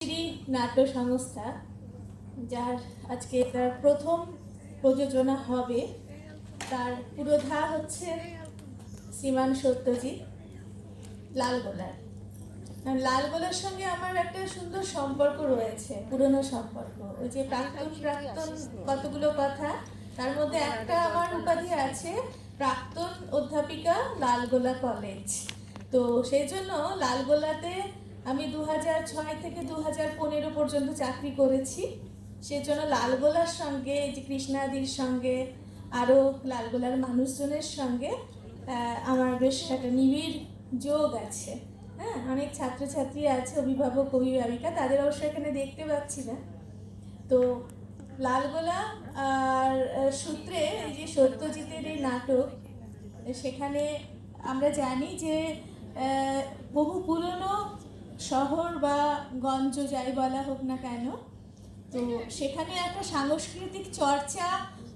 শ্রী নাট্য সংস্থা, যার আজকে তার প্রথম প্রযোজনা হবে, তার পুরোধা হচ্ছে শ্রীমান সত্যজিৎ লালগোলার। লালগোলার সঙ্গে আমার একটা সুন্দর সম্পর্ক রয়েছে, পুরনো সম্পর্ক। ওই যে প্রাক্তন কতগুলো কথা, তার মধ্যে একটা আমার উপাধি আছে, প্রাক্তন অধ্যাপিকা লালগোলা কলেজ। তো সেই জন্য লালগোলাতে আমি 2006 থেকে 2015 পর্যন্ত চাকরি করেছি। সেজন্য লালগোলার সঙ্গে, এই যে কৃষ্ণাদির সঙ্গে, আরও লালগোলার মানুষজনের সঙ্গে আমার বেশ একটা নিবিড় যোগ আছে। হ্যাঁ, অনেক ছাত্রছাত্রী আছে, অভিভাবক অভিভাবিকা, তাদের অবশ্য এখানে দেখতে পাচ্ছি না। তো লালগোলা আর সূত্রে এই যে সত্যজিতের এই নাটক, সেখানে আমরা জানি যে বহু পুরনো শহর বা গঞ্জ যাই বলা হোক না কেন, তো সেখানে একটা সাংস্কৃতিক চর্চা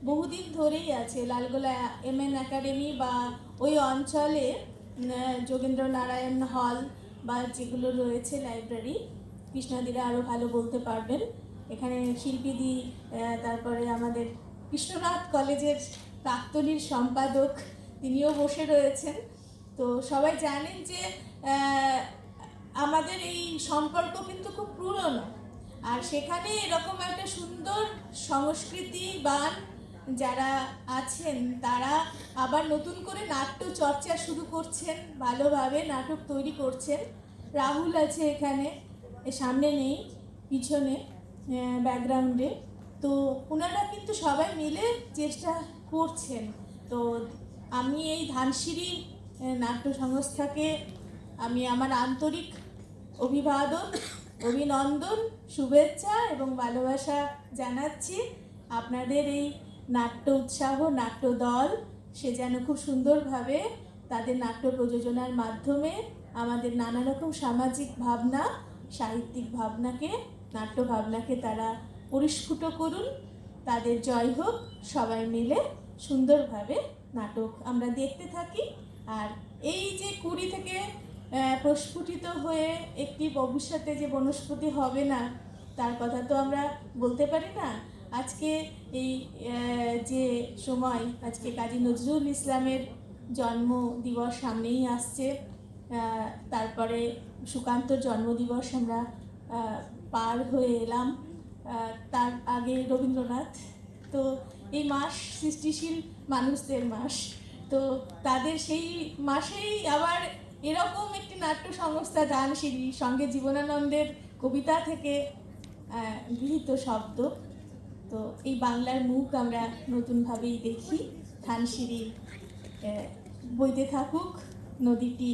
বহুদিন ধরেই আছে। লালগোলা এমএন একাডেমি বা ওই অঞ্চলে যোগেন্দ্র নারায়ণ হল বা যেগুলো রয়েছে লাইব্রেরি, কৃষ্ণাদিরা আরও ভালো বলতে পারবেন। এখানে শিল্পীদি, তারপরে আমাদের কৃষ্ণনাথ কলেজের প্রাক্তনীর সম্পাদক, তিনিও বসে রয়েছেন। তো সবাই জানেন যে আমাদের এই সম্পর্ক কিন্তু খুব পুরনো, আর সেখানে এরকম একটা সুন্দর সংস্কৃতিবান যারা আছেন, তারা আবার নতুন করে নাট্য চর্চা শুরু করছেন, ভালোভাবে নাটক তৈরি করছেন। রাহুল আছে এখানে, সামনে নেই, পিছনে ব্যাকগ্রাউন্ডে। তো ওনারা কিন্তু সবাই মিলে চেষ্টা করছেন। তো আমি এই ধানসিঁড়ি নাট্য সংস্থাকে আমি আমার আন্তরিক অভিবাদন, অভিনন্দন, শুভেচ্ছা এবং ভালোবাসা জানাচ্ছি। আপনাদের এই নাট্য উৎসাহ, নাট্য দল, সে যেন খুব সুন্দরভাবে তাদের নাট্য প্রযোজনার মাধ্যমে আমাদের নানা রকম সামাজিক ভাবনা, সাহিত্যিক ভাবনাকে, নাট্য ভাবনাকে তারা পরিস্ফুট করুন। তাদের জয় হোক। সবাই মিলে সুন্দরভাবে নাটক আমরা দেখতে থাকি। আর এই যে 20 থেকে প্রস্ফুটিত হয়ে একটি ভবিষ্যতে যে বনস্পতি হবে না, তার কথা তো আমরা বলতে পারি না। আজকে এই যে সময়, আজকে কাজী নজরুল ইসলামের জন্মদিবস সামনেই আসছে, তারপরে সুকান্তর জন্মদিবস আমরা পার হয়ে এলাম, তার আগে রবীন্দ্রনাথ। তো এই মাস সৃষ্টিশীল মানুষদের মাস। তো তাদের সেই মাসেই আবার এরকম একটি নাট্য সংস্থা ধানসিঁড়ি, সঙ্গে জীবনানন্দের কবিতা থেকে গৃহীত শব্দ। তো এই বাংলার মুখ আমরা নতুনভাবেই দেখি। ধানসিঁড়ি বইতে থাকুক, নদীটি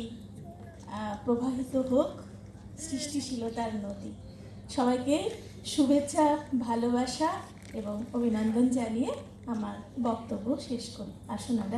প্রবাহিত হোক, সৃষ্টিশীলতার নদী। সবাইকে শুভেচ্ছা, ভালোবাসা এবং অভিনন্দন জানিয়ে আমার বক্তব্য শেষ করি। আসুন আমরা